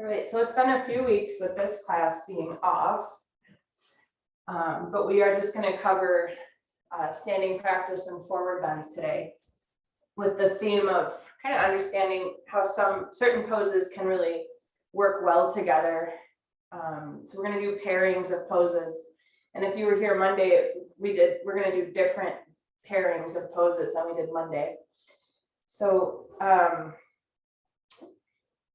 All right, so it's been a few weeks with this class being off, but we are just going to cover standing practice and forward bends today with the theme of kind of understanding how some certain poses can really work well together. So we're going to do pairings of poses. And if you were here Monday, we're going to do different pairings of poses than we did Monday. So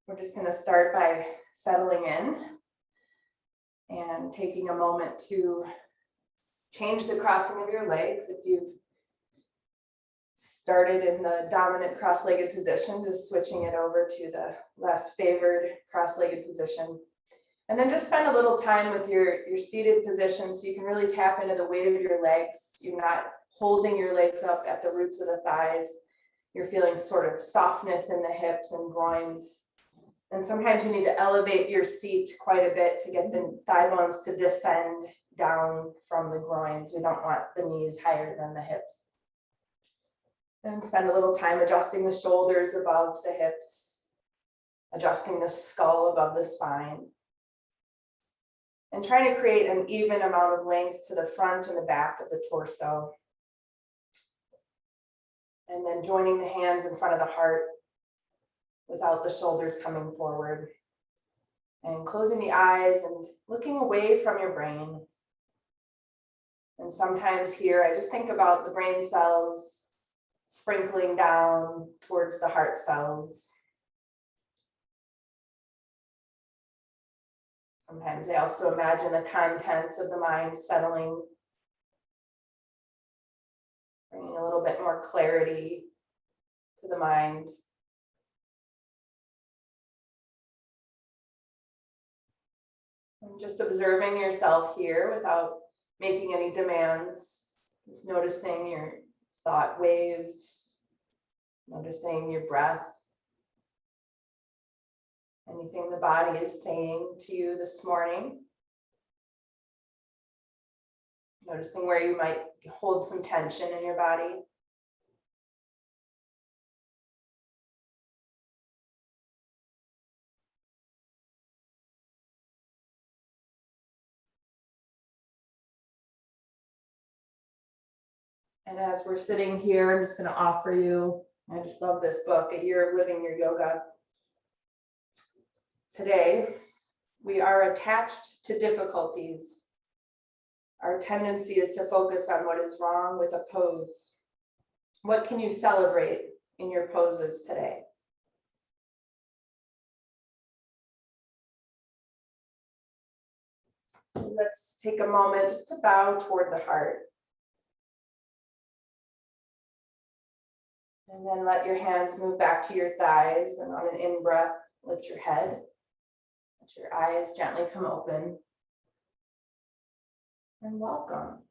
we're just going to start by settling in and taking a moment to change the crossing of your legs. If you've started in the dominant cross-legged position, just switching it over to the less favored cross-legged position. And then just spend a little time with your seated position so you can really tap into the weight of your legs. You're not holding your legs up at the roots of the thighs. You're feeling sort of softness in the hips and groins. And sometimes you need to elevate your seat quite a bit to get the thigh bones to descend down from the groins. We don't want the knees higher than the hips. And spend a little time adjusting the shoulders above the hips, adjusting the skull above the spine, and trying to create an even amount of length to the front and the back of the torso. And then joining the hands in front of the heart without the shoulders coming forward. And closing the eyes and looking away from your brain. And sometimes here, I just think about the brain cells sprinkling down towards the heart cells. Sometimes I also imagine the contents of the mind settling, bringing a little bit more clarity to the mind. And just observing yourself here without making any demands, just noticing your thought waves, noticing your breath, anything the body is saying to you this morning. Noticing where you might hold some tension in your body. And as we're sitting here, I'm just going to offer you, I just love this book, A Year of Living Your Yoga. Today, we are attached to difficulties. Our tendency is to focus on what is wrong with a pose. What can you celebrate in your poses today? So let's take a moment just to bow toward the heart. And then let your hands move back to your thighs, and on an in-breath, lift your head. Let your eyes gently come open. And welcome.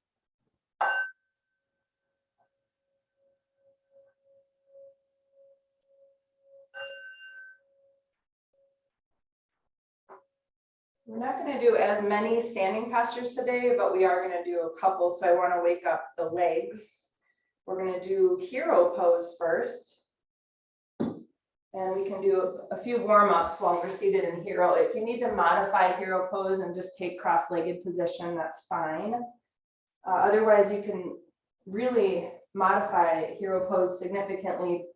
We're not going to do as many standing postures today, but we are going to do a couple, so I want to wake up the legs. We're going to do hero pose first. And we can do a few warm-ups while we're seated in hero. If you need to modify hero pose and just take cross-legged position, that's fine. Otherwise, you can really modify hero pose significantly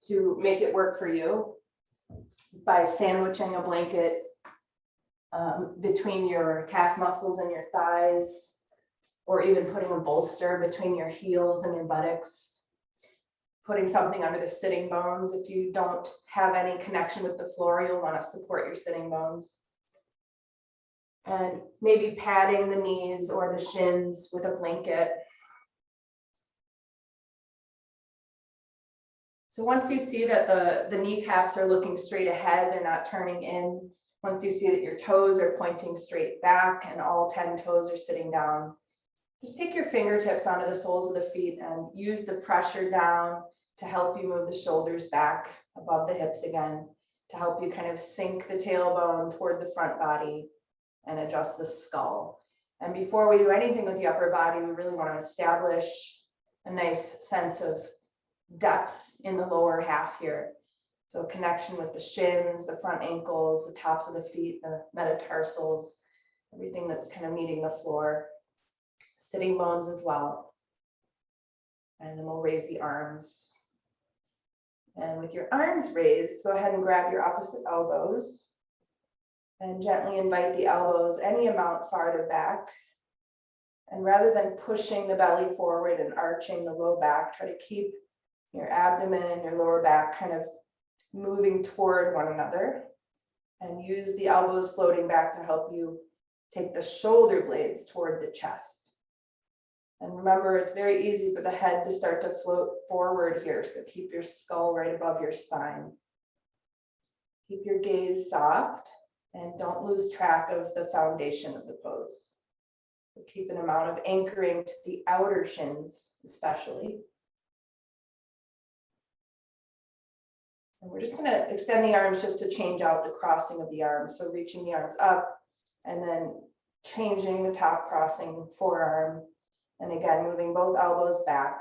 to make it work for you by sandwiching a blanket between your calf muscles and your thighs, or even putting a bolster between your heels and your buttocks, putting something under the sitting bones. If you don't have any connection with the floor, you'll want to support your sitting bones. And maybe padding the knees or the shins with a blanket. So once you see that the kneecaps are looking straight ahead, they're not turning in. Once you see that your toes are pointing straight back and all 10 toes are sitting down, just take your fingertips onto the soles of the feet and use the pressure down to help you move the shoulders back above the hips again, to help you kind of sink the tailbone toward the front body and adjust the skull. And before we do anything with the upper body, we really want to establish a nice sense of depth in the lower half here. So connection with the shins, the front ankles, the tops of the feet, the metatarsals, everything that's kind of meeting the floor, sitting bones as well. And then we'll raise the arms. And with your arms raised, go ahead and grab your opposite elbows and gently invite the elbows any amount farther back. And rather than pushing the belly forward and arching the low back, try to keep your abdomen and your lower back kind of moving toward one another, and use the elbows floating back to help you take the shoulder blades toward the chest. And remember, it's very easy for the head to start to float forward here, so keep your skull right above your spine. Keep your gaze soft and don't lose track of the foundation of the pose. So keep an amount of anchoring to the outer shins, especially. And we're just going to extend the arms just to change out the crossing of the arms. So reaching the arms up and then changing the top crossing forearm. And again, moving both elbows back.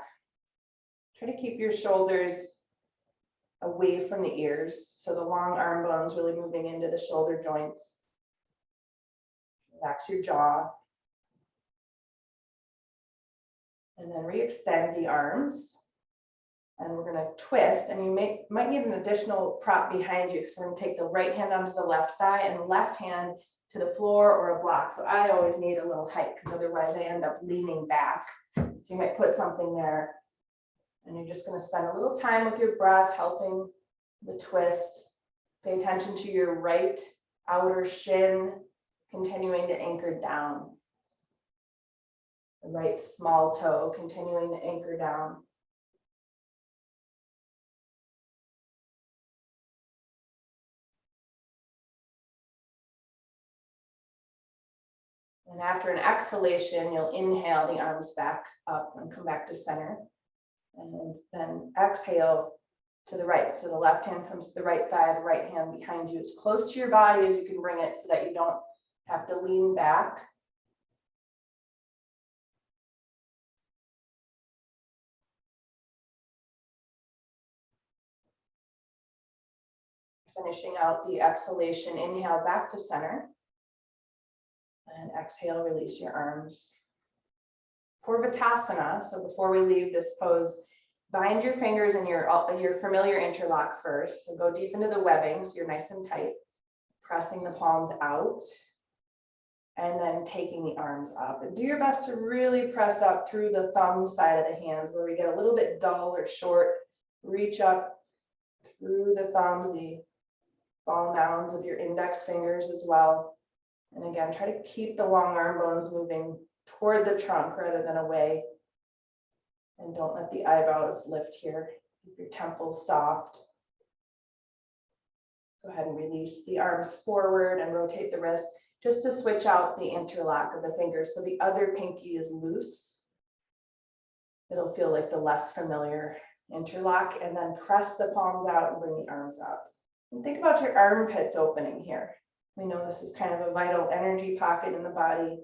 Try to keep your shoulders away from the ears. So the long arm bones really moving into the shoulder joints. Relax your jaw. And then re-extend the arms. And we're going to twist, and you might need an additional prop behind you, because we're going to take the right hand onto the left thigh and the left hand to the floor or a block. So I always need a little height, because otherwise I end up leaning back. So you might put something there, and you're just going to spend a little time with your breath, helping the twist. Pay attention to your right outer shin, continuing to anchor down. The right small toe, continuing to anchor down. And after an exhalation, you'll inhale the arms back up and come back to center. And then exhale to the right. So the left hand comes to the right thigh, the right hand behind you, as close to your body as you can bring it, so that you don't have to lean back. Finishing out the exhalation, inhale back to center. And exhale, release your arms. For Vipassana, so before we leave this pose, bind your fingers in your familiar interlock first. So go deep into the webbing, so you're nice and tight. Pressing the palms out. And then taking the arms up. And do your best to really press up through the thumb side of the hands, where we get a little bit dull or short. Reach up through the thumbs, the ball mounds of your index fingers as well. And again, try to keep the long arm bones moving toward the trunk rather than away. And don't let the eyebrows lift here. Keep your temples soft. Go ahead and release the arms forward and rotate the wrists, just to switch out the interlock of the fingers. So the other pinky is loose. It'll feel like the less familiar interlock. And then press the palms out and bring the arms up. And think about your armpits opening here. We know this is kind of a vital energy pocket in the body.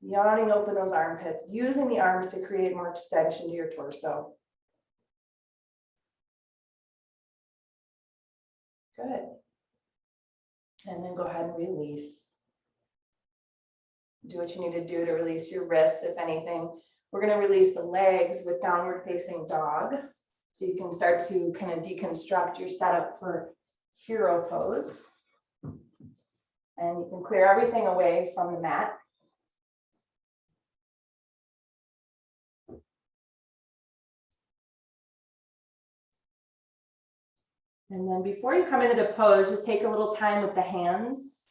Yawning open those armpits, using the arms to create more extension to your torso. Good. And then go ahead and release. Do what you need to do to release your wrists, if anything. We're going to release the legs with downward facing dog. So you can start to kind of deconstruct your setup for hero pose. And you can clear everything away from the mat. And then before you come into the pose, just take a little time with the hands.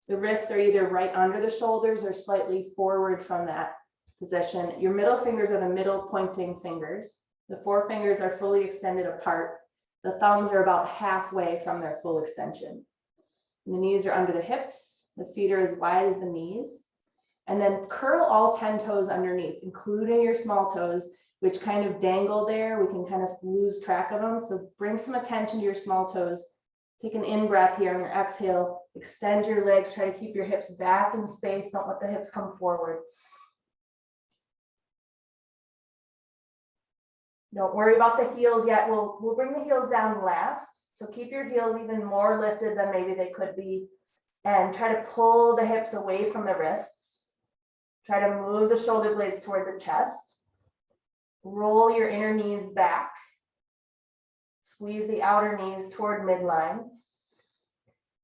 The wrists are either right under the shoulders or slightly forward from that position. Your middle fingers are the middle pointing fingers. The forefingers are fully extended apart. The thumbs are about halfway from their full extension. And the knees are under the hips. The feet are as wide as the knees. And then curl all 10 toes underneath, including your small toes, which kind of dangle there. We can kind of lose track of them. So bring some attention to your small toes. Take an in breath here, and your exhale, Extend your legs, try to keep your hips back in space, don't let the hips come forward. Don't worry about the heels yet, we'll bring the heels down last. So keep your heels even more lifted than maybe they could be, and try to pull the hips away from the wrists. Try to move the shoulder blades toward the chest. Roll your inner knees back. Squeeze the outer knees toward midline.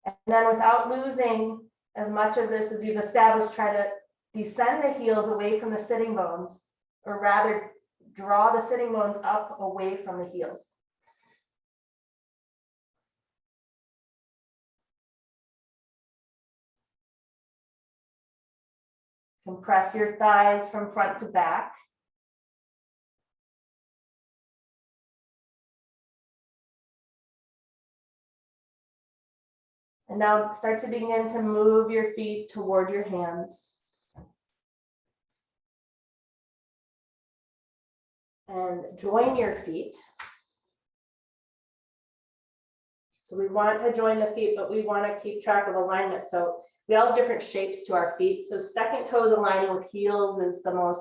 And then without losing as much of this as you've established, try to descend the heels away from the sitting bones, or rather draw the sitting bones up away from the heels. Compress your thighs from front to back. And now start to begin to move your feet toward your hands. And join your feet. So we want to join the feet, but we want to keep track of alignment. So we all have different shapes to our feet. So second toes aligning with heels is the most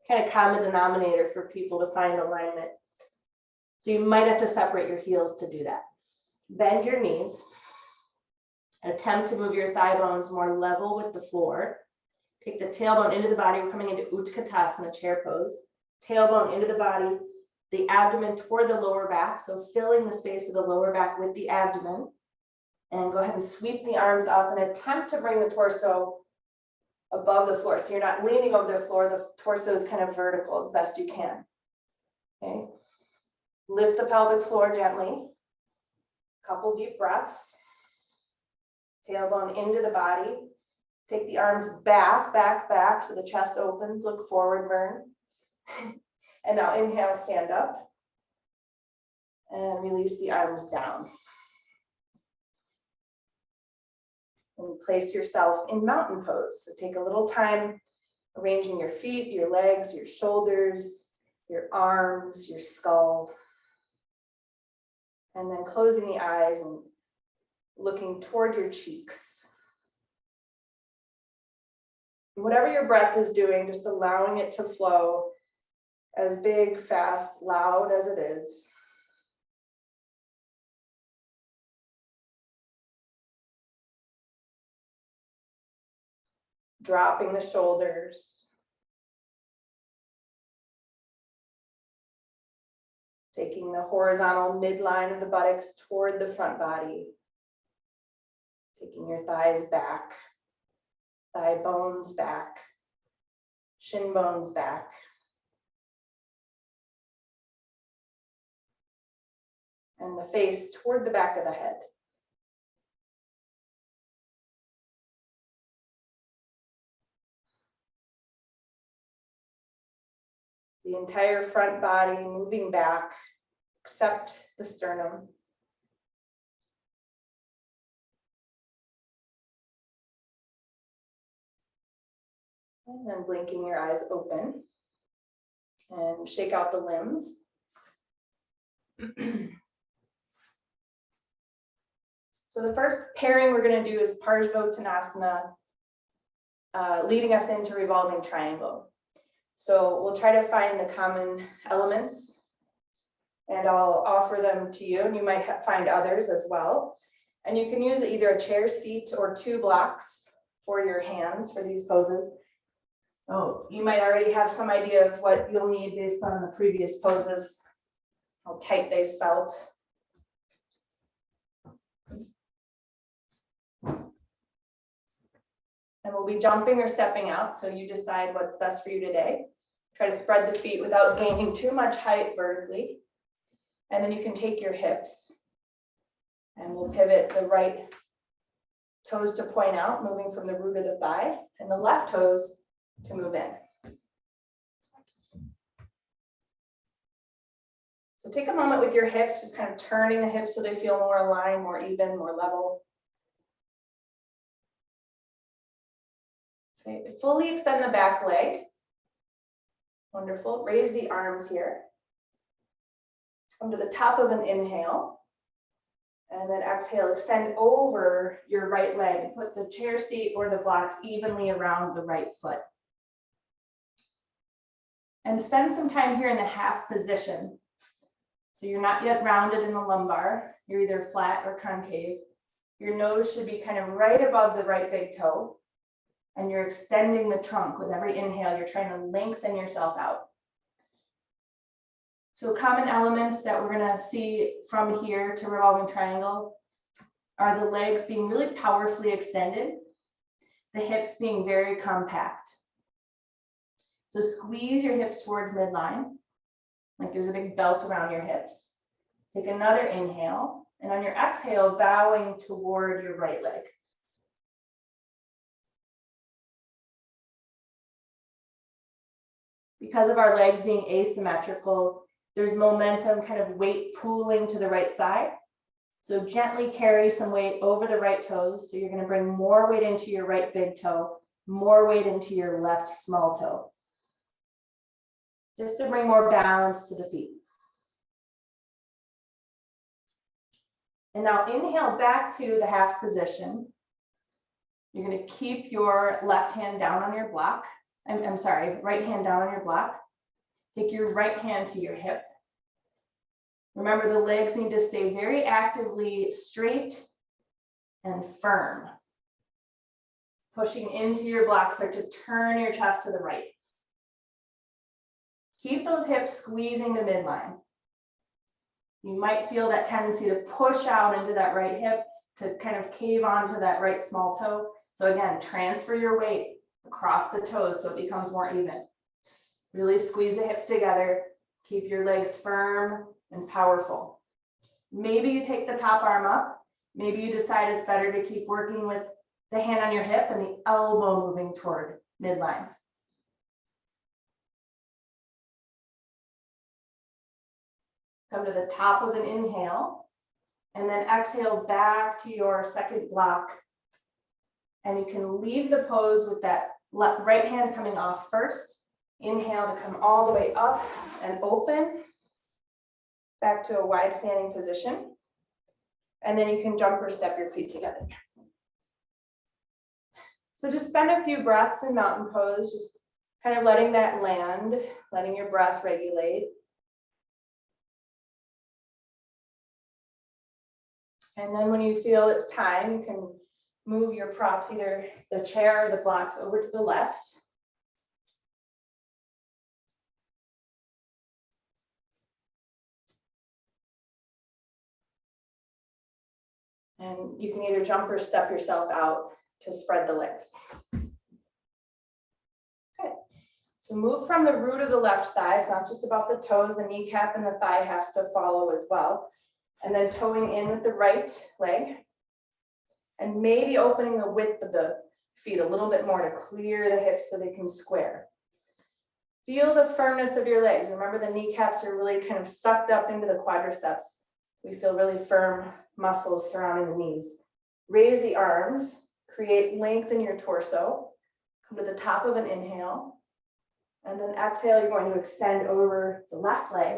kind of common denominator for people to find alignment. So you might have to separate your heels to do that. Bend your knees. Attempt to move your thigh bones more level with the floor. Take the tailbone into the body. We're coming into Utkatasana, chair pose. Tailbone into the body, the abdomen toward the lower back. So filling the space of the lower back with the abdomen. And go ahead and sweep the arms up and attempt to bring the torso above the floor. So you're not leaning over the floor. The torso is kind of vertical as best you can. Okay. Lift the pelvic floor gently. Couple deep breaths. Tailbone into the body. Take the arms back, back, back, so the chest opens, look forward, burn. And now inhale, stand up. And release the arms down. And place yourself in mountain pose. So take a little time arranging your feet, your legs, your shoulders, your arms, your skull. And then closing the eyes and looking toward your cheeks. Whatever your breath is doing, just allowing it to flow as big, fast, loud as it is. Dropping the shoulders. Taking the horizontal midline of the buttocks toward the front body. Taking your thighs back, thigh bones back, shin bones back. And the face toward the back of the head. The entire front body moving back, except the sternum. And then blinking your eyes open and shake out the limbs. So the first pairing we're going to do is Parsvottanasana, leading us into revolving triangle. So we'll try to find the common elements and I'll offer them to you, and you might find others as well. And you can use either a chair seat or 2 blocks for your hands for these poses. Oh, you might already have some idea of what you'll need based on the previous poses, how tight they felt. And we'll be jumping or stepping out, so you decide what's best for you today. Try to spread the feet without gaining too much height vertically. And then you can take your hips and we'll pivot the right toes to point out, moving from the root of the thigh, and the left toes to move in. So take a moment with your hips, just kind of turning the hips so they feel more aligned, more even, more level. Okay, fully extend the back leg. Wonderful. Raise the arms here. Come to the top of an inhale. And then exhale, extend over your right leg and put the chair seat or the blocks evenly around the right foot. And spend some time here in the half position. So you're not yet rounded in the lumbar. You're either flat or concave. Your nose should be kind of right above the right big toe. And you're extending the trunk with every inhale. You're trying to lengthen yourself out. So common elements that we're gonna see from here to revolving triangle are the legs being really powerfully extended, the hips being very compact. So squeeze your hips towards midline, like there's a big belt around your hips. Take another inhale, and on your exhale, bowing toward your right leg. Because of our legs being asymmetrical, there's momentum, kind of weight pooling to the right side. So gently carry some weight over the right toes. So you're going to bring more weight into your right big toe, more weight into your left small toe. Just to bring more balance to the feet. And now inhale back to the half position. You're going to keep your left hand down on your block. I'm sorry, right hand down on your block. Take your right hand to your hip. Remember, the legs need to stay very actively straight and firm. Pushing into your block, start to turn your chest to the right. Keep those hips squeezing to midline. You might feel that tendency to push out into that right hip, to kind of cave onto that right small toe. So again, transfer your weight across the toes so it becomes more even. Really squeeze the hips together. Keep your legs firm and powerful. Maybe you take the top arm up. Maybe you decide it's better to keep working with the hand on your hip and the elbow moving toward midline. Come to the top of an inhale, and then exhale back to your second block. And you can leave the pose with that right hand coming off first. Inhale to come all the way up and open. Back to a wide standing position. And then you can jump or step your feet together. So just spend a few breaths in mountain pose, just kind of letting that land, letting your breath regulate. And then when you feel it's time, you can move your props, either the chair or the blocks, over to the left. And you can either jump or step yourself out to spread the legs. Okay, so move from the root of the left thigh. It's not just about the toes, the kneecap and the thigh has to follow as well. And then toeing in with the right leg. And maybe opening the width of the feet a little bit more to clear the hips so they can square. Feel the firmness of your legs. Remember, the kneecaps are really kind of sucked up into the quadriceps. We feel really firm muscles surrounding the knees. Raise the arms, create length in your torso. Come to the top of an inhale. And then exhale, you're going to extend over the left leg,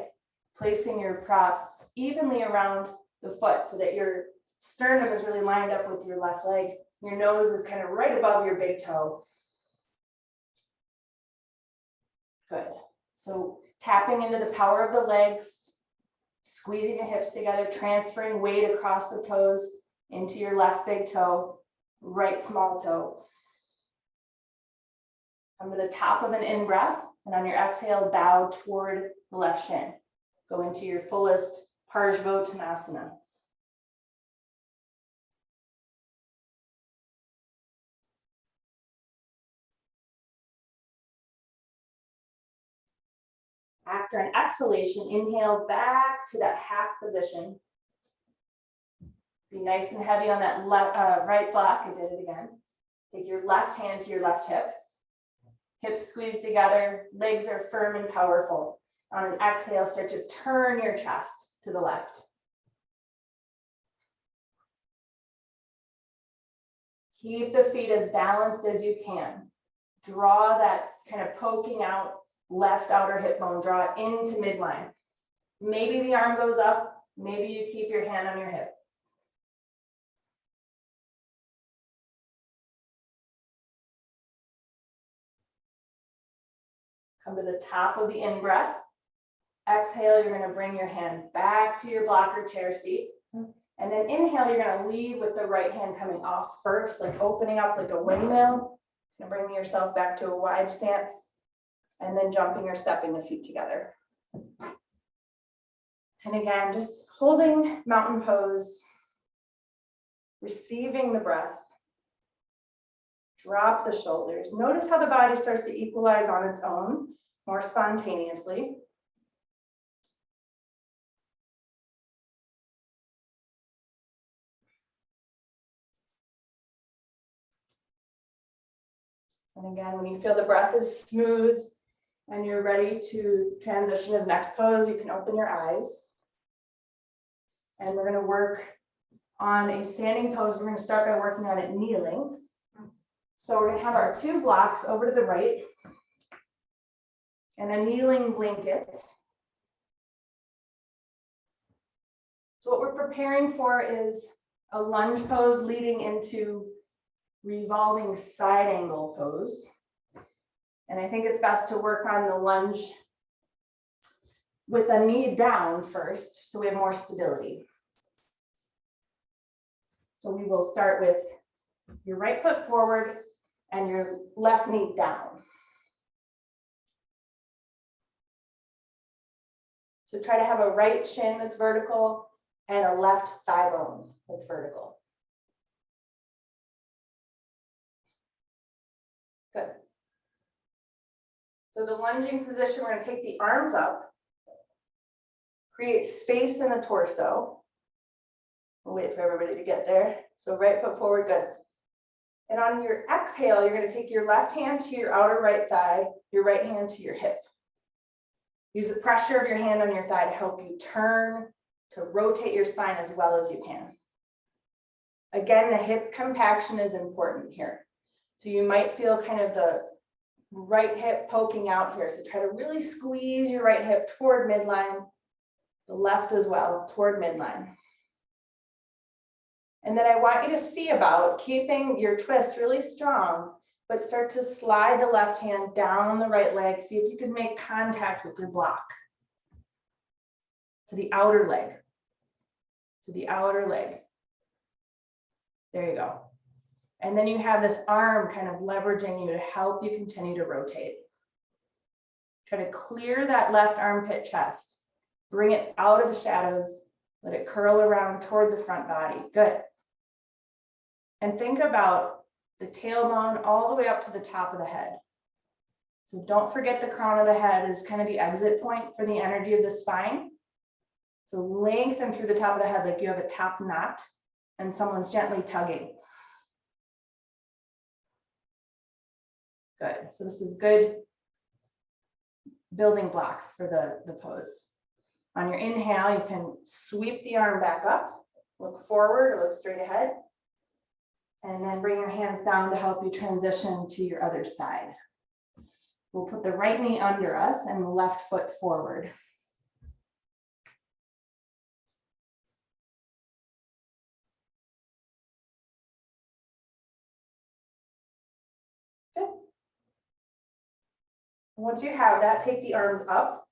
placing your props evenly around the foot so that your sternum is really lined up with your left leg. Your nose is kind of right above your big toe. Good. So tapping into the power of the legs, squeezing the hips together, transferring weight across the toes into your left big toe, right small toe. Come to the top of an in-breath, and on your exhale, bow toward the left shin. Go into your fullest Parsvottanasana. After an exhalation, inhale back to that half position. Be nice and heavy on that right block. I did it again. Take your left hand to your left hip. Hips squeeze together, legs are firm and powerful. On an exhale, start to turn your chest to the left. Keep the feet as balanced as you can. Draw that kind of poking out left outer hip bone, draw it into midline. Maybe the arm goes up, maybe you keep your hand on your hip. Come to the top of the in-breath. Exhale, you're gonna bring your hand back to your block or chair seat. And then inhale, you're gonna lead with the right hand coming off first, like opening up like a windmill. And bringing yourself back to a wide stance. And then jumping or stepping the feet together. And again, just holding mountain pose. Receiving the breath. Drop the shoulders. Notice how the body starts to equalize on its own, more spontaneously. And again, when you feel the breath is smooth and you're ready to transition to the next pose, you can open your eyes. And we're going to work on a standing pose. We're going to start by working on it kneeling. So we're going to have our two blocks over to the right and a kneeling blanket. So what we're preparing for is a lunge pose leading into revolving side angle pose. And I think it's best to work on the lunge with a knee down first, so we have more stability. So we will start with your right foot forward and your left knee down. So try to have a right shin that's vertical and a left thigh bone that's vertical. Good. So the lunging position, we're going to take the arms up, create space in the torso. We'll wait for everybody to get there. So right foot forward, good. And on your exhale, you're going to take your left hand to your outer right thigh, your right hand to your hip. Use the pressure of your hand on your thigh to help you turn, to rotate your spine as well as you can. Again, the hip compaction is important here. So you might feel kind of the right hip poking out here. So try to really squeeze your right hip toward midline, the left as well, toward midline. And then I want you to see about keeping your twist really strong, but start to slide the left hand down the right leg. See if you can make contact with your block. To the outer leg. To the outer leg. There you go. And then you have this arm kind of leveraging you to help you continue to rotate. Try to clear that left armpit chest. Bring it out of the shadows. Let it curl around toward the front body. Good. And think about the tailbone all the way up to the top of the head. So don't forget the crown of the head is kind of the exit point for the energy of the spine. So lengthen through the top of the head like you have a top knot and someone's gently tugging. Good. So this is good building blocks for the pose. On your inhale, you can sweep the arm back up, look forward or look straight ahead. And then bring your hands down to help you transition to your other side. We'll put the right knee under us and the left foot forward. Good. Once you have that, take the arms up.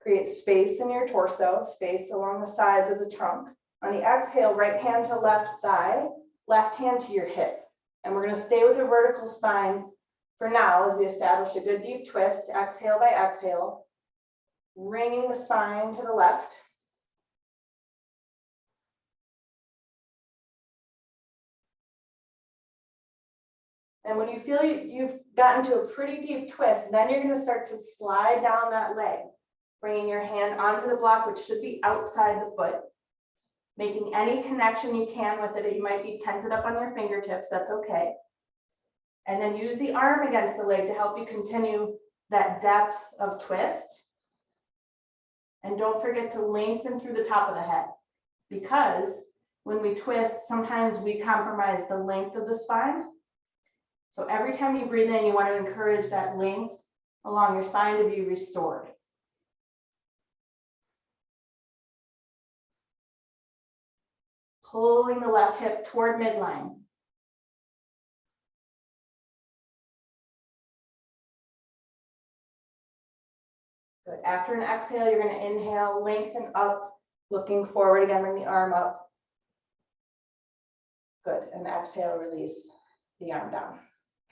Create space in your torso, space along the sides of the trunk. On the exhale, right hand to left thigh, left hand to your hip. And we're going to stay with a vertical spine for now as we establish a good deep twist, exhale by exhale, bringing the spine to the left. And when you feel you've gotten to a pretty deep twist, then you're going to start to slide down that leg, bringing your hand onto the block, which should be outside the foot. Making any connection you can with it. You might be tented up on your fingertips, that's okay. And then use the arm against the leg to help you continue that depth of twist. And don't forget to lengthen through the top of the head, because when we twist, sometimes we compromise the length of the spine. So every time you breathe in, you want to encourage that length along your spine to be restored. Pulling the left hip toward midline. Good. After an exhale, you're going to inhale, lengthen up, looking forward again, bring the arm up. Good. And exhale, release the arm down.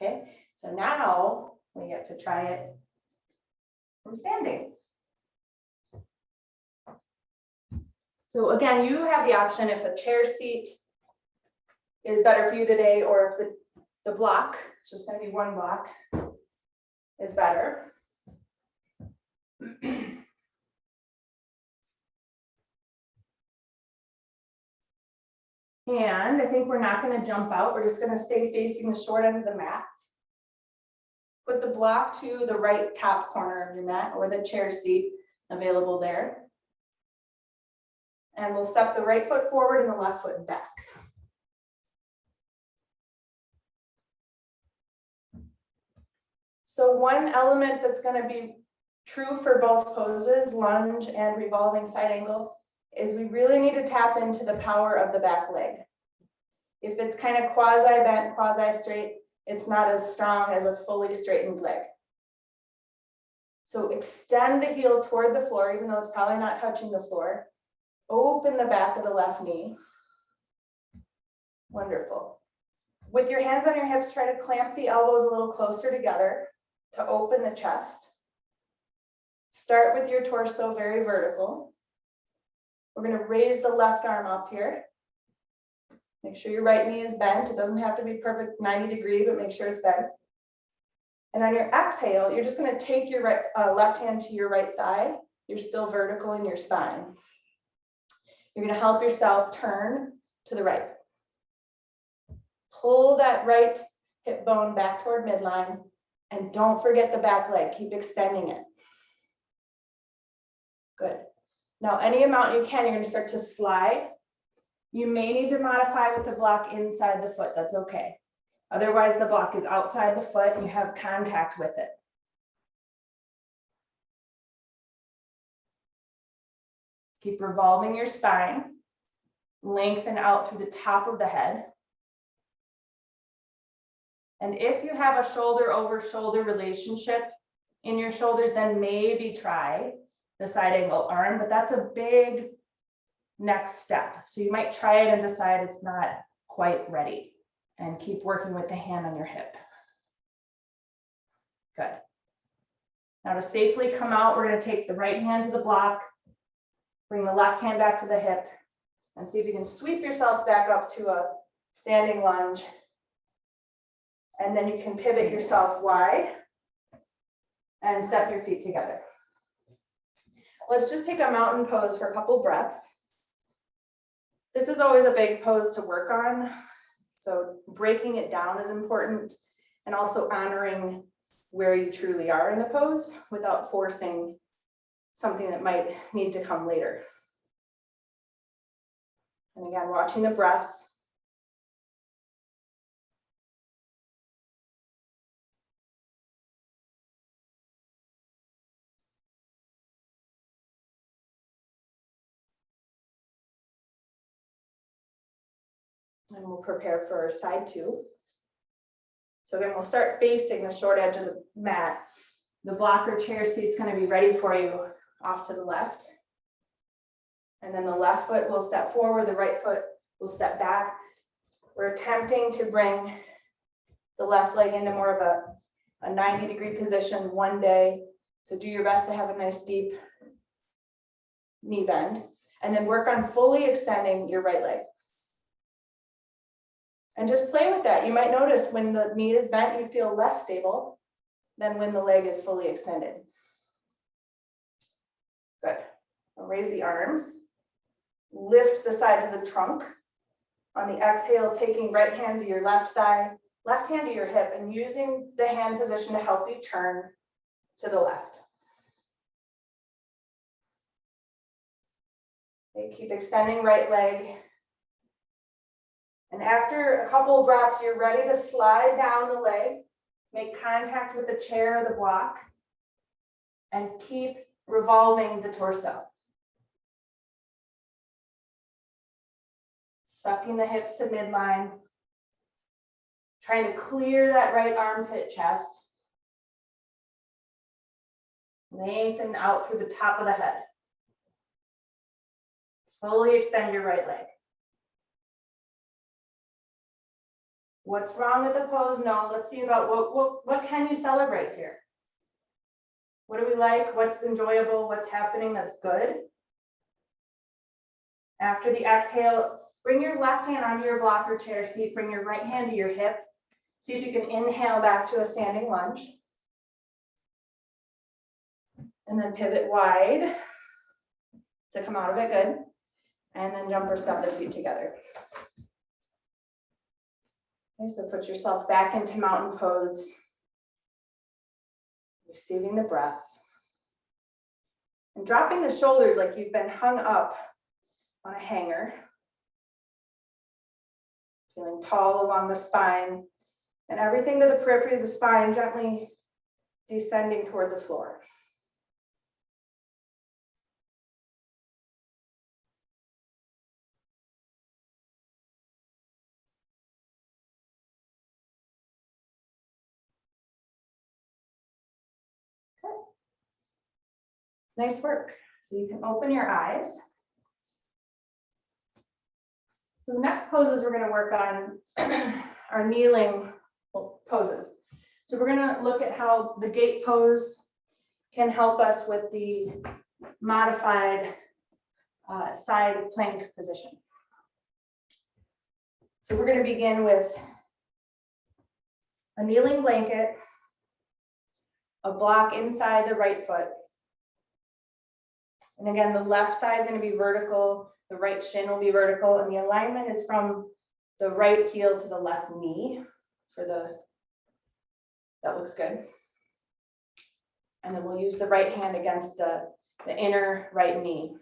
Okay. So now we get to try it from standing. So again, you have the option if a chair seat is better for you today, or if the block, it's just going to be one block, is better. And I think we're not going to jump out. We're just going to stay facing the short end of the mat. Put the block to the right top corner of your mat or the chair seat available there. And we'll step the right foot forward and the left foot back. So one element that's going to be true for both poses, lunge and revolving side angle, is we really need to tap into the power of the back leg. If it's kind of quasi bent, quasi straight, it's not as strong as a fully straightened leg. So extend the heel toward the floor, even though it's probably not touching the floor. Open the back of the left knee. Wonderful. With your hands on your hips, try to clamp the elbows a little closer together to open the chest. Start with your torso very vertical. We're going to raise the left arm up here. Make sure your right knee is bent. It doesn't have to be perfect 90 degree, but make sure it's bent. And on your exhale, you're just going to take your left hand to your right thigh. You're still vertical in your spine. You're going to help yourself turn to the right. Pull that right hip bone back toward midline. And don't forget the back leg. Keep extending it. Good. Now, any amount you can, you're going to start to slide. You may need to modify with the block inside the foot. That's okay. Otherwise, the block is outside the foot and you have contact with it. Keep revolving your spine. Lengthen out through the top of the head. And if you have a shoulder over shoulder relationship in your shoulders, then maybe try the side angle arm, but that's a big next step. So you might try it and decide it's not quite ready, and keep working with the hand on your hip. Good. Now to safely come out, we're going to take the right hand to the block, bring the left hand back to the hip, and see if you can sweep yourself back up to a standing lunge. And then you can pivot yourself wide and step your feet together. Let's just take a mountain pose for a couple breaths. This is always a big pose to work on. So breaking it down is important, and also honoring where you truly are in the pose without forcing something that might need to come later. And again, watching the breath. And we'll prepare for side two. So again, we'll start facing the short edge of the mat. The blocker chair seat's going to be ready for you off to the left. And then the left foot will step forward, the right foot will step back. We're attempting to bring the left leg into more of a 90-degree position one day. So do your best to have a nice deep knee bend. And then work on fully extending your right leg. And just play with that. You might notice when the knee is bent, you feel less stable than when the leg is fully extended. Good. Now raise the arms. Lift the sides of the trunk. On the exhale, taking right hand to your left thigh, left hand to your hip, and using the hand position to help you turn to the left. Okay, keep extending right leg. And after a couple of breaths, you're ready to slide down the leg, make contact with the chair or the block, and keep revolving the torso. Sucking the hips to midline, trying to clear that right armpit chest. Lengthen out through the top of the head. Fully extend your right leg. What's wrong with the pose? No, let's see about what can you celebrate here? What do we like? What's enjoyable? What's happening that's good? After the exhale, bring your left hand onto your blocker chair seat, bring your right hand to your hip. See if you can inhale back to a standing lunge. And then pivot wide to come out of it, good. And then jump or step the feet together. Okay, so put yourself back into mountain pose. Receiving the breath. And dropping the shoulders like you've been hung up on a hanger. Feeling tall along the spine. And everything to the periphery of the spine, gently descending toward the floor. Okay. Nice work. So you can open your eyes. So the next poses we're going to work on are kneeling poses. So we're going to look at how the gate pose can help us with the modified side plank position. So we're going to begin with a kneeling blanket, a block inside the right foot. And again, the left thigh is going to be vertical, the right shin will be vertical, and the alignment is from the right heel to the left knee for that looks good. And then we'll use the right hand against the inner right knee.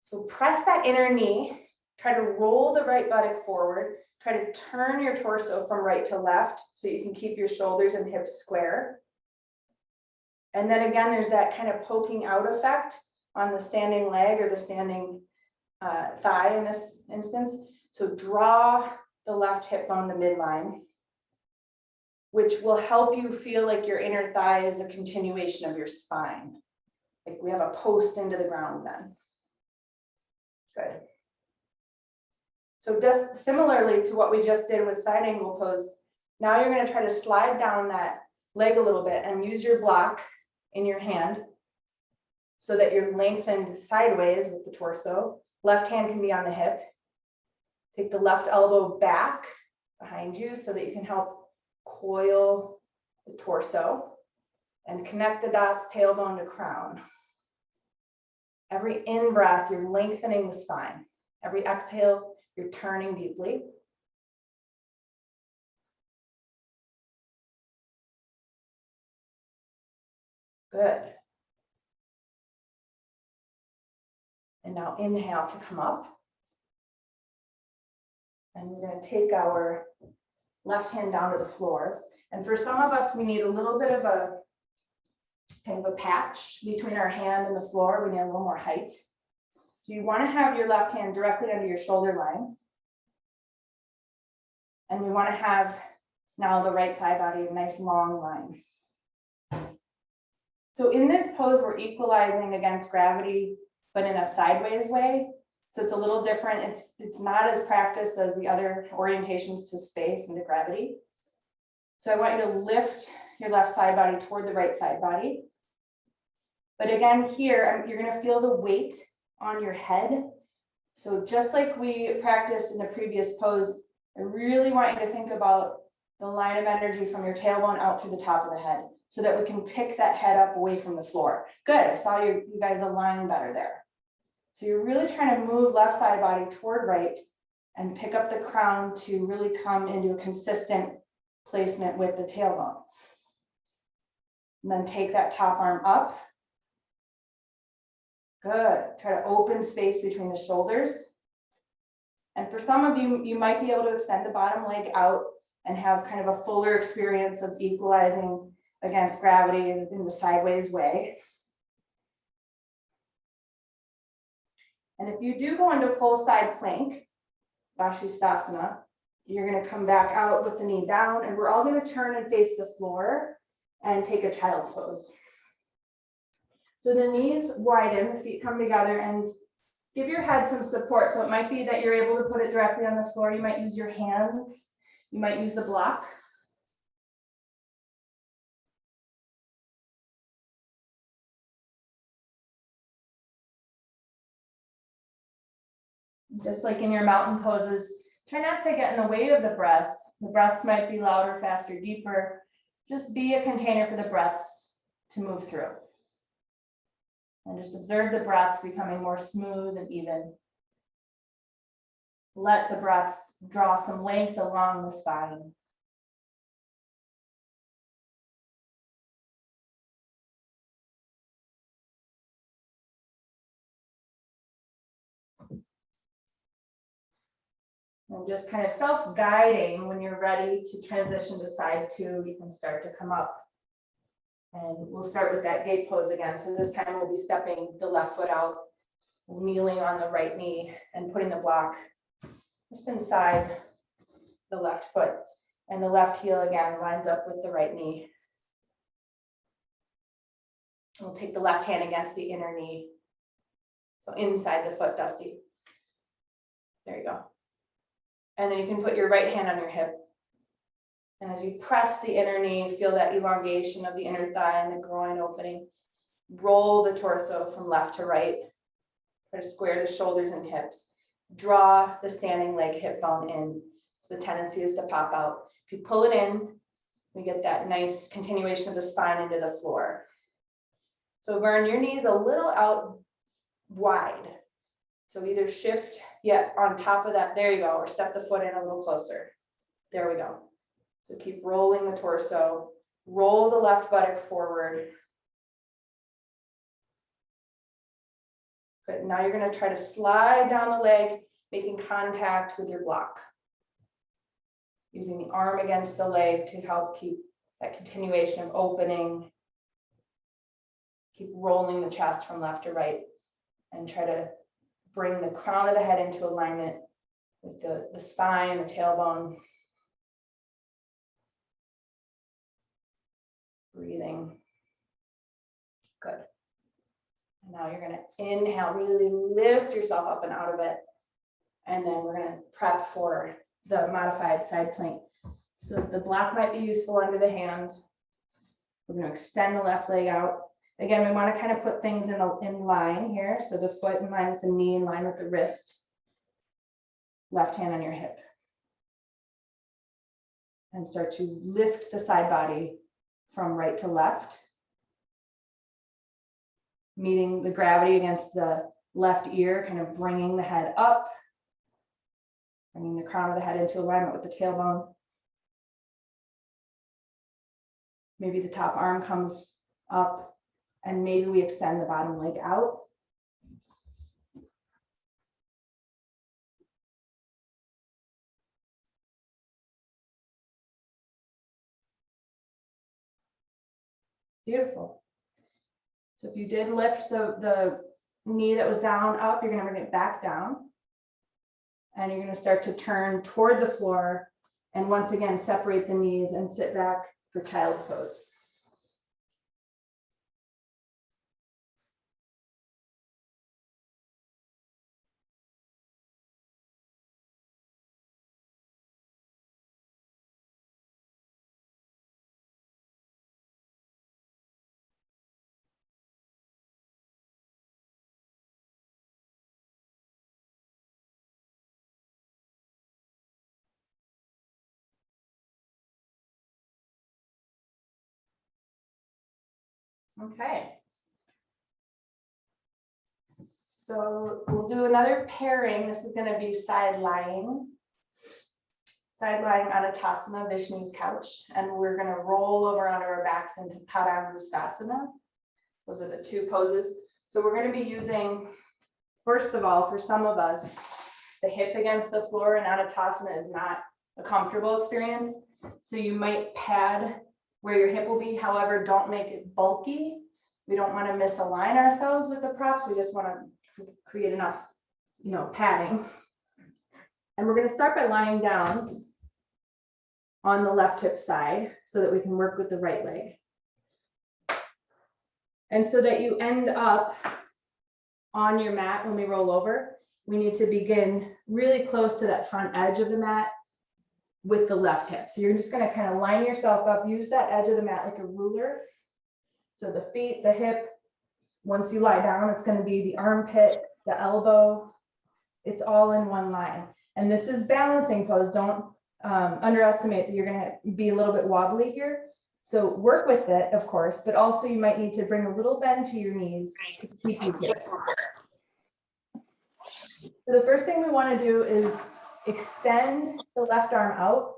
So press that inner knee, try to roll the right buttock forward, try to turn your torso from right to left so you can keep your shoulders and hips square. And then again, there's that kind of poking out effect on the standing leg or the standing thigh in this instance. So draw the left hip bone to midline, which will help you feel like your inner thigh is a continuation of your spine. Like we have a post into the ground then. Good. So just similarly to what we just did with side angle pose, now you're going to try to slide down that leg a little bit and use your block in your hand so that you're lengthened sideways with the torso. Left hand can be on the hip. Take the left elbow back behind you so that you can help coil the torso and connect the dots, tailbone to crown. Every in-breath, you're lengthening the spine. Every exhale, you're turning deeply. Good. And now inhale to come up. And we're going to take our left hand down to the floor. And for some of us, we need a little bit of a kind of a patch between our hand and the floor. We need a little more height. So you want to have your left hand directly under your shoulder line. And we want to have now the right side body a nice long line. So in this pose, we're equalizing against gravity, but in a sideways way. So it's a little different. It's not as practiced as the other orientations to space and to gravity. So I want you to lift your left side body toward the right side body. But again, here, you're going to feel the weight on your head. So just like we practiced in the previous pose, I really want you to think about the line of energy from your tailbone out through the top of the head so that we can pick that head up away from the floor. Good, I saw you guys align better there. So you're really trying to move left side body toward right and pick up the crown to really come into a consistent placement with the tailbone. And then take that top arm up. Good. Try to open space between the shoulders. And for some of you, you might be able to extend the bottom leg out and have kind of a fuller experience of equalizing against gravity in the sideways way. And if you do go into full side plank, Vashisthasana, you're going to come back out with the knee down, and we're all going to turn and face the floor. and take a child's pose. So the knees widen, the feet come together, and give your head some support. So it might be that you're able to put it directly on the floor. You might use your hands. You might use the block. Just like in your mountain poses, try not to get in the way of the breath. The breaths might be louder, faster, deeper. Just be a container for the breaths to move through. And just observe the breaths becoming more smooth and even. Let the breaths draw some length along the spine. And just kind of self-guiding when you're ready to transition to side two, you can start to come up. And we'll start with that gate pose again. So this time we'll be stepping the left foot out, kneeling on the right knee and putting the block just inside the left foot. And the left heel again lines up with the right knee. We'll take the left hand against the inner knee. So inside the foot, Dusty. There you go. And then you can put your right hand on your hip. And as you press the inner knee, feel that elongation of the inner thigh and the groin opening. Roll the torso from left to right. Try to square the shoulders and hips. Draw the standing leg hip bone in. So the tendency is to pop out. If you pull it in, we get that nice continuation of the spine into the floor. So Vern, your knees a little out wide. So either shift yet on top of that, there you go, or step the foot in a little closer. There we go. So keep rolling the torso, roll the left buttock forward. Good, now you're gonna try to slide down the leg, making contact with your block. Using the arm against the leg to help keep that continuation of opening. Keep rolling the chest from left to right and try to bring the crown of the head into alignment with the spine, the tailbone. Breathing. Good. And now you're going to inhale, really lift yourself up and out of it. And then we're going to prep for the modified side plank. So the block might be useful under the hand. We're going to extend the left leg out. Again, we want to kind of put things in line here. So the foot in line with the knee, in line with the wrist. Left hand on your hip. And start to lift the side body from right to left. Meeting the gravity against the left ear, kind of bringing the head up. Bringing the crown of the head into alignment with the tailbone. Maybe the top arm comes up. And maybe we extend the bottom leg out. Beautiful. So if you did lift the knee that was down up, you're going to bring it back down. And you're going to start to turn toward the floor. And once again, separate the knees and sit back for child's pose. Okay. So we'll do another pairing. This is going to be side lying Anatasana, Vishnu's couch, and we're going to roll over onto our backs into Paramustasana. Those are the two poses. So we're going to be using, first of all, for some of us, the hip against the floor in Anatasana is not a comfortable experience. So you might pad where your hip will be. However, don't make it bulky. We don't want to misalign ourselves with the props. We just want to create enough, padding. And we're going to start by lying down on the left hip side so that we can work with the right leg. And so that you end up on your mat when we roll over, we need to begin really close to that front edge of the mat with the left hip. So you're just gonna kind of line yourself up, use that edge of the mat like a ruler. So the feet, the hip, once you lie down, it's gonna be the armpit, the elbow, it's all in one line. And this is balancing pose. Don't underestimate that you're gonna be a little bit wobbly here. So work with it, of course, but also you might need to bring a little bend to your knees to keep you here. So the first thing we want to do is extend the left arm out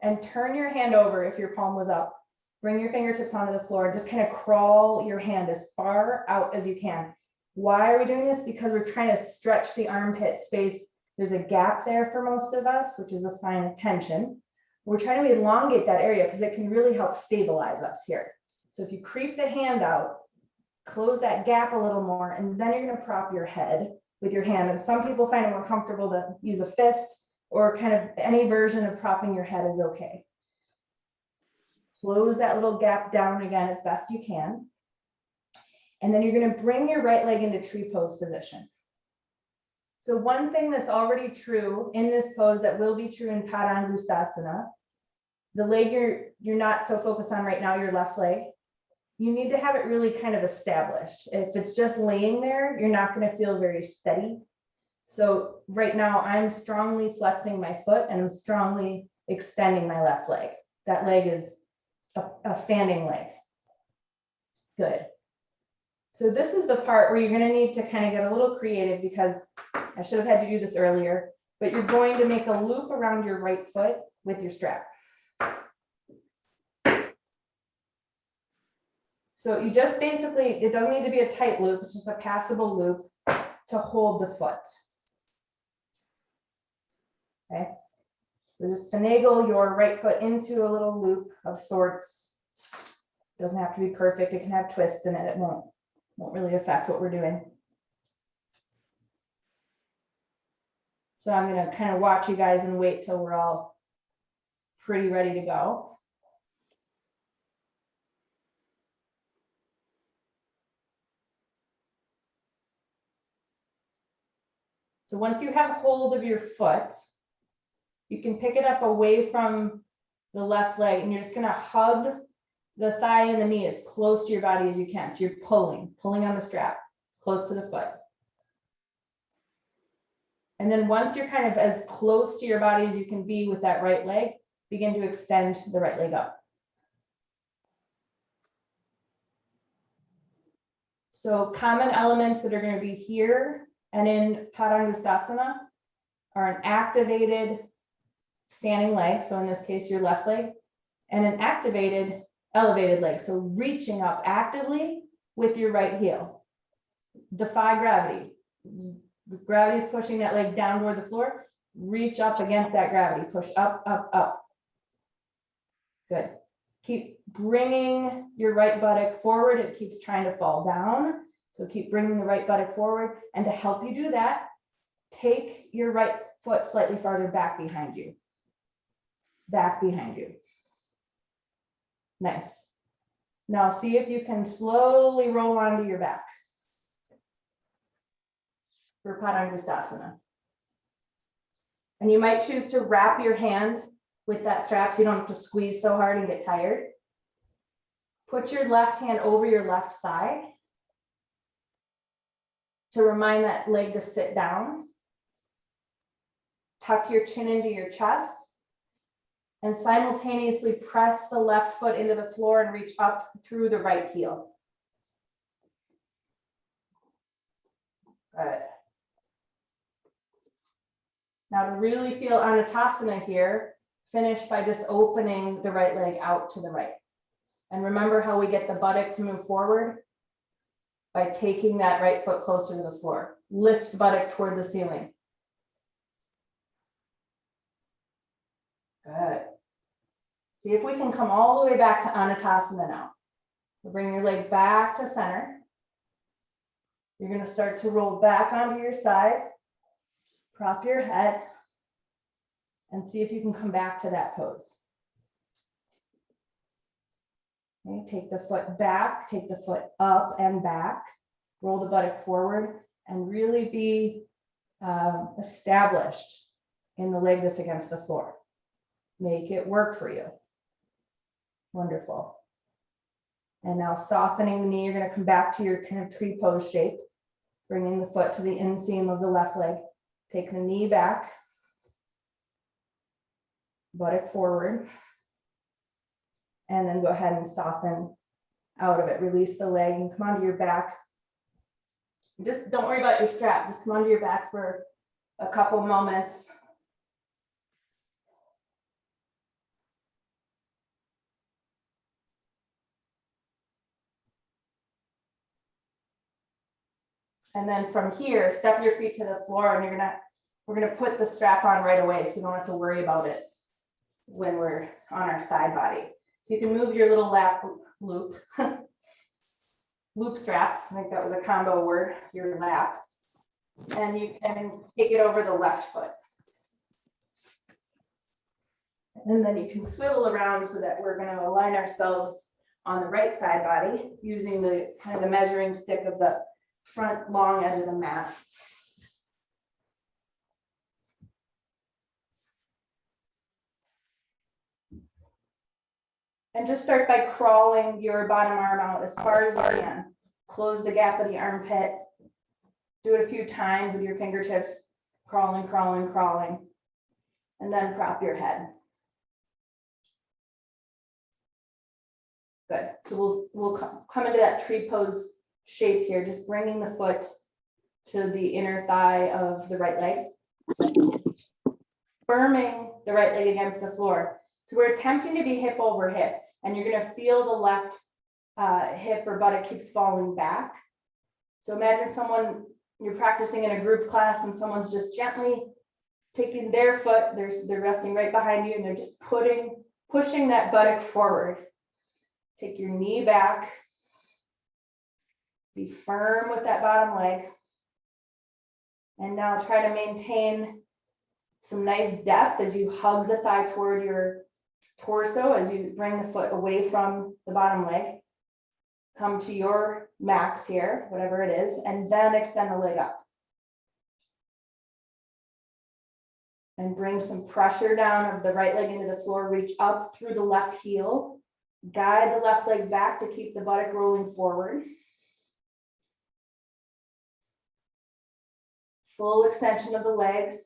and turn your hand over if your palm was up. Bring your fingertips onto the floor. Just kind of crawl your hand as far out as you can. Why are we doing this? Because we're trying to stretch the armpit space. There's a gap there for most of us, which is a sign of tension. We're trying to elongate that area because it can really help stabilize us here. So if you creep the hand out, close that gap a little more, and then you're going to prop your head with your hand. And some people find it more comfortable to use a fist, or kind of any version of propping your head is okay. Close that little gap down again as best you can. And then you're going to bring your right leg into tree pose position. So one thing that's already true in this pose that will be true in Pairings, the leg you're not so focused on right now, your left leg, you need to have it really kind of established. If it's just laying there, you're not going to feel very steady. So right now I'm strongly flexing my foot and I'm strongly extending my left leg. That leg is a standing leg. Good. So this is the part where you're going to need to kind of get a little creative, because I should have had to do this earlier, but you're going to make a loop around your right foot with your strap. So you just basically, it doesn't need to be a tight loop, it's just a passable loop to hold the foot. Okay, so just finagle your right foot into a little loop of sorts. Doesn't have to be perfect, it can have twists in it, it won't really affect what we're doing. So I'm gonna kind of watch you guys and wait till we're all pretty ready to go. So once you have hold of your foot, you can pick it up away from the left leg, and you're just gonna hug the thigh and the knee as close to your body as you can. So you're pulling on the strap, close to the foot. And then once you're kind of as close to your body as you can be with that right leg, begin to extend the right leg up. So common elements that are going to be here and in Pairings are an activated standing leg, so in this case your left leg, and an activated elevated leg, so reaching up actively with your right heel. Defy gravity. Gravity is pushing that leg down toward the floor. Reach up against that gravity. Push up, up, up. Good. Keep bringing your right buttock forward. It keeps trying to fall down. So keep bringing the right buttock forward. And to help you do that, take your right foot slightly farther back behind you. Back behind you. Nice. Now see if you can slowly roll onto your back for Pairings. And you might choose to wrap your hand with that strap so you don't have to squeeze so hard and get tired. Put your left hand over your left thigh to remind that leg to sit down. Tuck your chin into your chest and simultaneously press the left foot into the floor and reach up through the right heel. Good. Now to really feel Anatasana here, finish by just opening the right leg out to the right. And remember how we get the buttock to move forward? By taking that right foot closer to the floor. Lift the buttock toward the ceiling. Good. See if we can come all the way back to Anatasana now. We'll bring your leg back to center. You're going to start to roll back onto your side. Prop your head and see if you can come back to that pose. Okay, take the foot back, take the foot up and back, roll the buttock forward, and really be established in the leg that's against the floor. Make it work for you. Wonderful. And now softening the knee, you're going to come back to your kind of tree pose shape, bringing the foot to the inseam of the left leg. Take the knee back, buttock forward, and then go ahead and soften out of it. Release the leg and come onto your back. Just don't worry about your strap. Just come onto your back for a couple moments. And then from here, step your feet to the floor, and we're gonna put the strap on right away, so you don't have to worry about it when we're on our side body. So you can move your little lap loop, loop strap. I think that was a combo word, your lap. And you can take it over the left foot. And then you can swivel around so that we're gonna align ourselves on the right side body using the kind of the measuring stick of the front long edge of the mat. And just start by crawling your bottom arm out as far as you can. Close the gap of the armpit. Do it a few times with your fingertips, crawling, crawling, crawling. And then prop your head. Good. So we'll come into that tree pose shape here, just bringing the foot to the inner thigh of the right leg, firming the right leg against the floor. So we're attempting to be hip over hip, and you're going to feel the left hip or buttock keeps falling back. So imagine you're practicing in a group class and someone's just gently taking their foot, they're resting right behind you, and they're just pushing that buttock forward. Take your knee back. Be firm with that bottom leg. And now try to maintain some nice depth as you hug the thigh toward your torso, as you bring the foot away from the bottom leg. Come to your max here, whatever it is, and then extend the leg up. And bring some pressure down of the right leg into the floor, reach up through the left heel. Guide the left leg back to keep the buttock rolling forward. Full extension of the legs.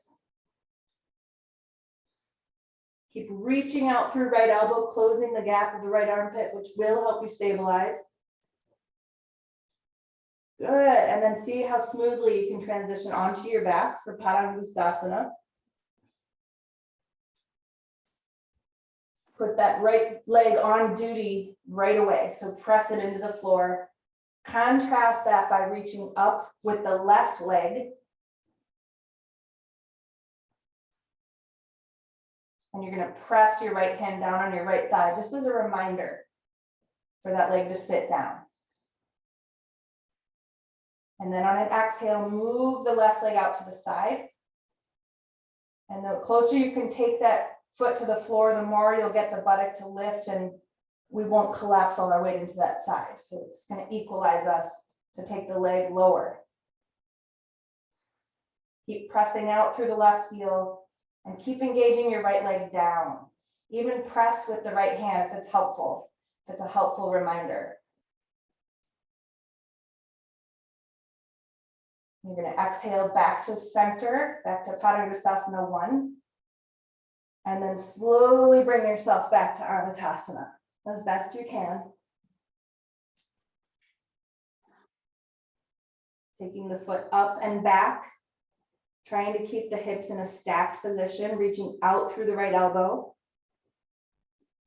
Keep reaching out through right elbow, closing the gap of the right armpit, which will help you stabilize. Good, and then see how smoothly you can transition onto your back for Pairings. Put that right leg on duty right away. So press it into the floor. Contrast that by reaching up with the left leg. And you're going to press your right hand down on your right thigh, just as a reminder for that leg to sit down. And then on an exhale, move the left leg out to the side. And the closer you can take that foot to the floor, the more you'll get the buttock to lift, and we won't collapse all our weight into that side. So it's going to equalize us to take the leg lower. Keep pressing out through the left heel and keep engaging your right leg down. Even press with the right hand if it's helpful. If it's a helpful reminder. You're going to exhale back to center, back to Pairings 1. And then slowly bring yourself back to Anatasana as best you can. Taking the foot up and back, trying to keep the hips in a stacked position, reaching out through the right elbow.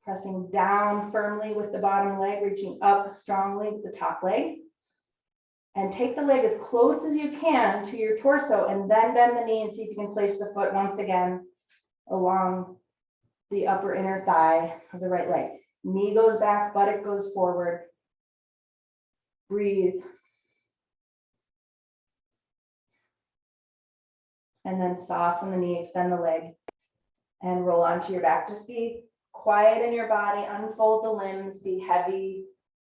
Pressing down firmly with the bottom leg, reaching up strongly with the top leg. And take the leg as close as you can to your torso, and then bend the knee and see if you can place the foot once again along the upper inner thigh of the right leg. Knee goes back, buttock goes forward. Breathe. And then soften the knee, extend the leg, and roll onto your back. Just be quiet in your body, unfold the limbs, be heavy,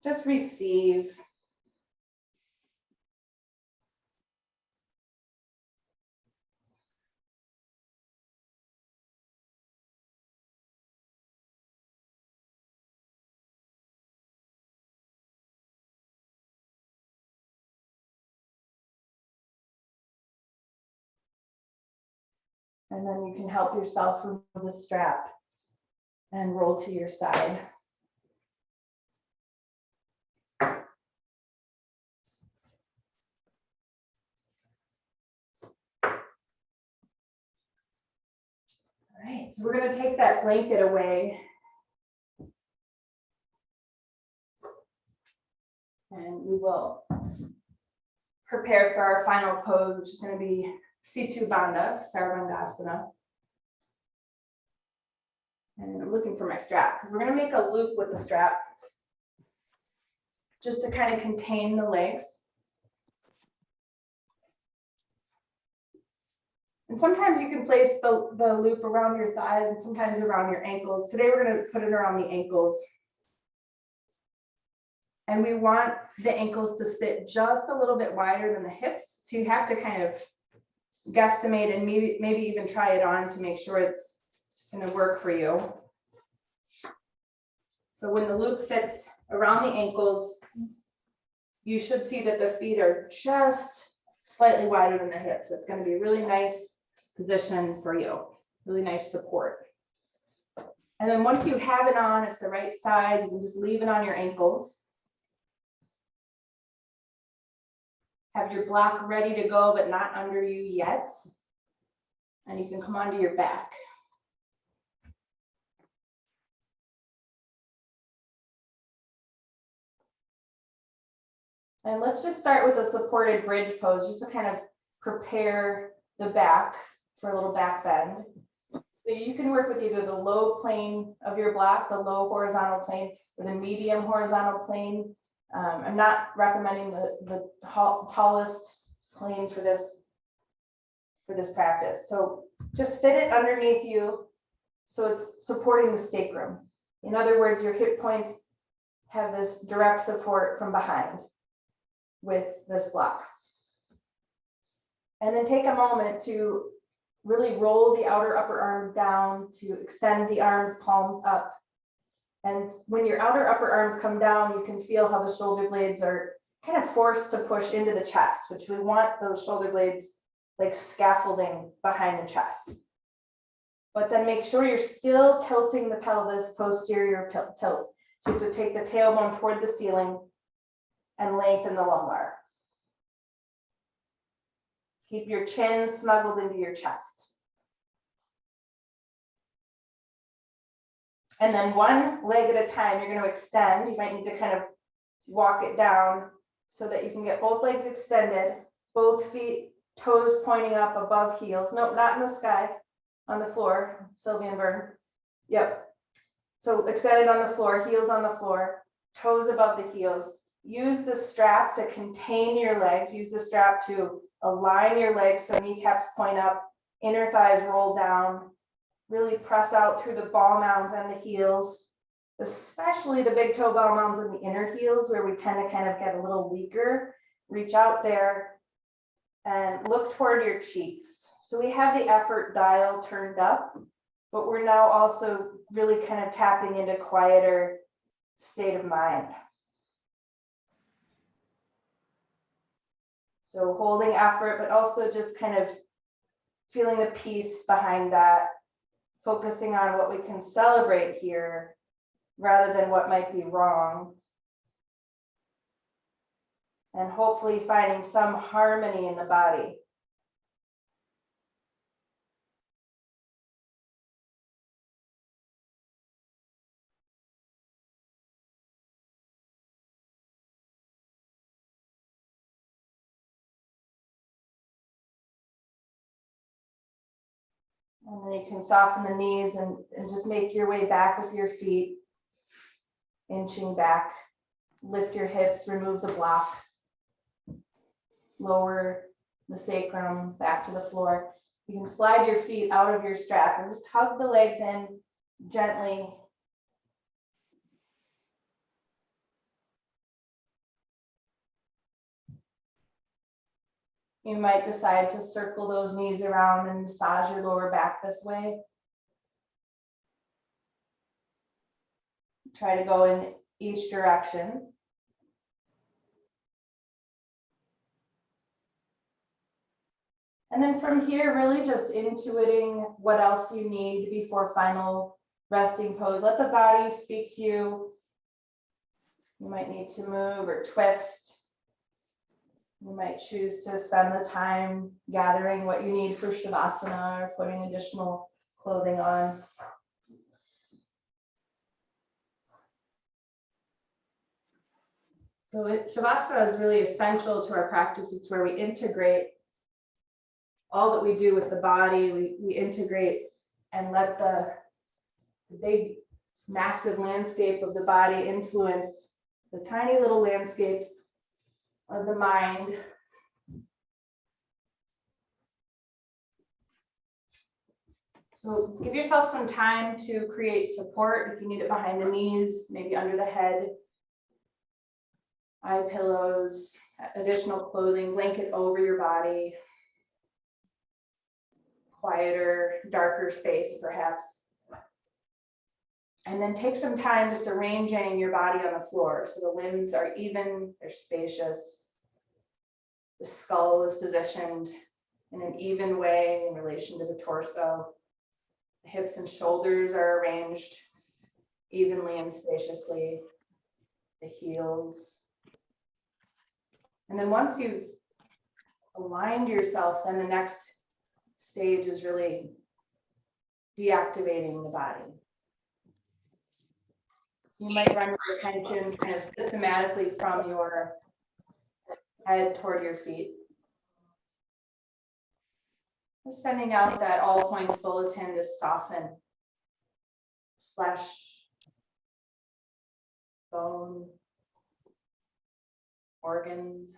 just receive. And then you can help yourself remove the strap and roll to your side. All right, so we're going to take that blanket away. And we will prepare for our final pose, which is going to be Situ Bandha, Sarabandhasana. And I'm looking for my strap because we're going to make a loop with the strap just to kind of contain the legs. And sometimes you can place the loop around your thighs and sometimes around your ankles. Today we're going to put it around the ankles. And we want the ankles to sit just a little bit wider than the hips. So you have to kind of guesstimate and maybe even try it on to make sure it's going to work for you. So when the loop fits around the ankles, you should see that the feet are just slightly wider than the hips. It's going to be a really nice position for you, really nice support. And then once you have it on, it's the right size, you can just leave it on your ankles. Have your block ready to go, but not under you yet. And you can come onto your back. And let's just start with a supported bridge pose, just to kind of prepare the back for a little back bend. So you can work with either the low plane of your block, the low horizontal plane, or the medium horizontal plane. I'm not recommending the tallest plane for this practice. So just fit it underneath you so it's supporting the sacrum. In other words, your hip points have this direct support from behind with this block. And then take a moment to really roll the outer upper arms down, to extend the arms, palms up. And when your outer upper arms come down, you can feel how the shoulder blades are kind of forced to push into the chest, which we want those shoulder blades like scaffolding behind the chest. But then make sure you're still tilting the pelvis, posterior tilt. So you have to take the tailbone toward the ceiling and lengthen the lumbar. Keep your chin snuggled into your chest. And then one leg at a time, you're going to extend. You might need to kind of walk it down so that you can get both legs extended, both feet, toes pointing up above heels. Nope, not in the sky, on the floor, Sylvia and Vern. Yep. So extended on the floor, heels on the floor, toes above the heels. Use the strap to contain your legs. Use the strap to align your legs so kneecaps point up, inner thighs roll down. Really press out through the ball mounds and the heels, especially the big toe ball mounds and the inner heels where we tend to kind of get a little weaker. Reach out there and look toward your cheeks. So we have the effort dial turned up, but we're now also really kind of tapping into quieter state of mind. So holding effort, but also just kind of feeling the peace behind that, focusing on what we can celebrate here rather than what might be wrong. And hopefully finding some harmony in the body. And then you can soften the knees and just make your way back with your feet, inching back. Lift your hips, remove the block. Lower the sacrum back to the floor. You can slide your feet out of your strap and just hug the legs in gently You might decide to circle those knees around and massage your lower back this way. Try to go in each direction. And then from here, really just intuiting what else you need before final resting pose. Let the body speak to you. You might need to move or twist. You might choose to spend the time gathering what you need for Shavasana or putting additional clothing on. So Shavasana is really essential to our practice. It's where we integrate all that we do with the body. We integrate and let the big, massive landscape of the body influence the tiny little landscape of the mind. So give yourself some time to create support if you need it behind the knees, maybe under the head, eye pillows, additional clothing, blanket over your body, quieter, darker space perhaps. And then take some time just arranging your body on the floor so the limbs are even, they're spacious. The skull is positioned in an even way in relation to the torso. The hips and shoulders are arranged evenly and spaciously. The heels. And then once you've aligned yourself, then the next stage is really deactivating the body. You might run your attention kind of systematically from your head toward your feet. Just sending out that all points bulletin to soften flesh, bone, organs.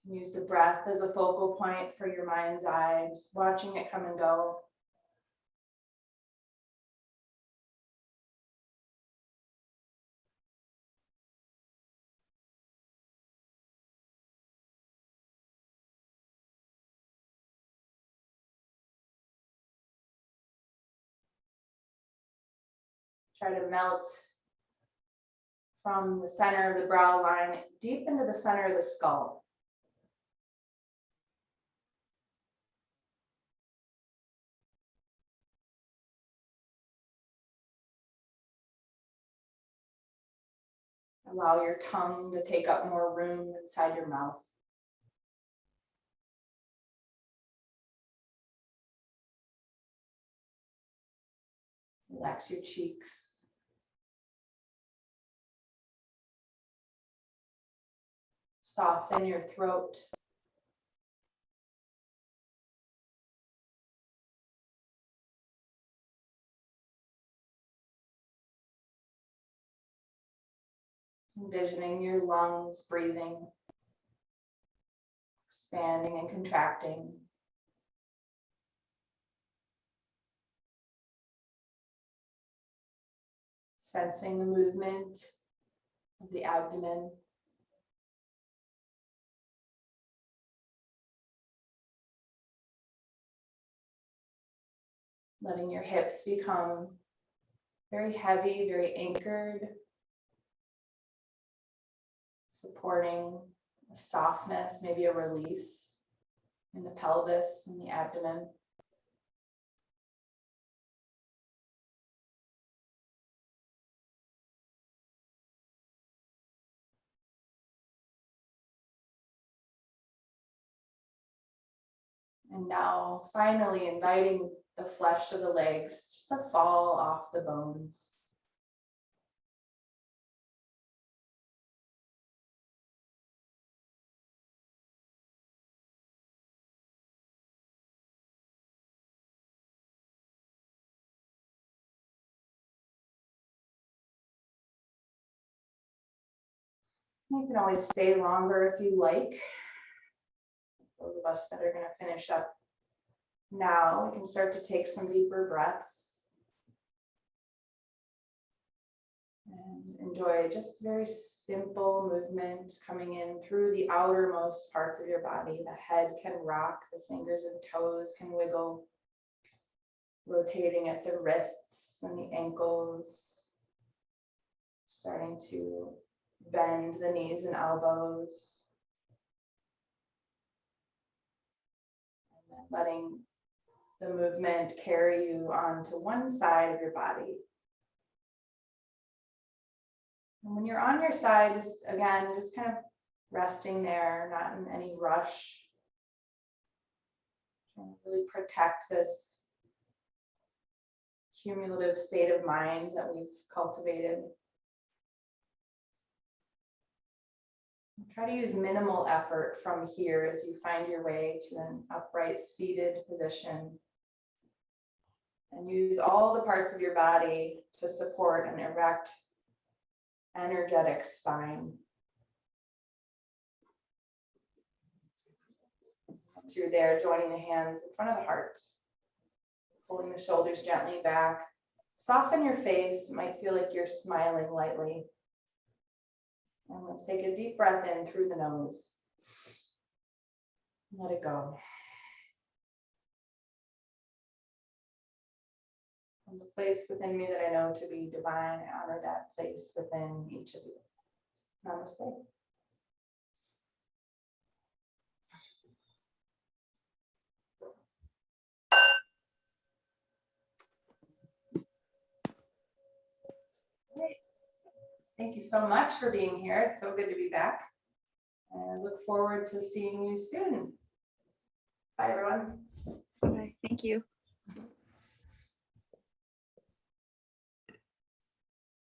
Use the breath as a focal point for your mind's eye, just watching it come and go. Try to melt from the center of the brow line deep into the center of the skull. Allow your tongue to take up more room inside your mouth. Relax your cheeks. Soften your throat. Envisioning your lungs breathing, expanding and contracting. Sensing the movement of the abdomen. Letting your hips become very heavy, very anchored. Supporting a softness, maybe a release in the pelvis and the abdomen. And now finally inviting the flesh of the legs just to fall off the bones. You can always stay longer if you like. Those of us that are going to finish up Now we can start to take some deeper breaths and enjoy just very simple movement coming in through the outermost parts of your body. The head can rock, the fingers and toes can wiggle, rotating at the wrists and the ankles, starting to bend the knees and elbows, and then letting the movement carry you onto one side of your body. And when you're on your side, just kind of resting there, not in any rush. Trying to really protect this cumulative state of mind that we've cultivated. Try to use minimal effort from here as you find your way to an upright seated position. And use all the parts of your body to support an erect, energetic spine. Once you're there, joining the hands in front of the heart, pulling the shoulders gently back. Soften your face. It might feel like you're smiling lightly. And let's take a deep breath in through the nose. Let it go. From the place within me that I know to be divine, I honor that place within each of you. Namaste. Great. Thank you so much for being here. It's so good to be back. And I look forward to seeing you soon. Bye, everyone. Bye. Thank you.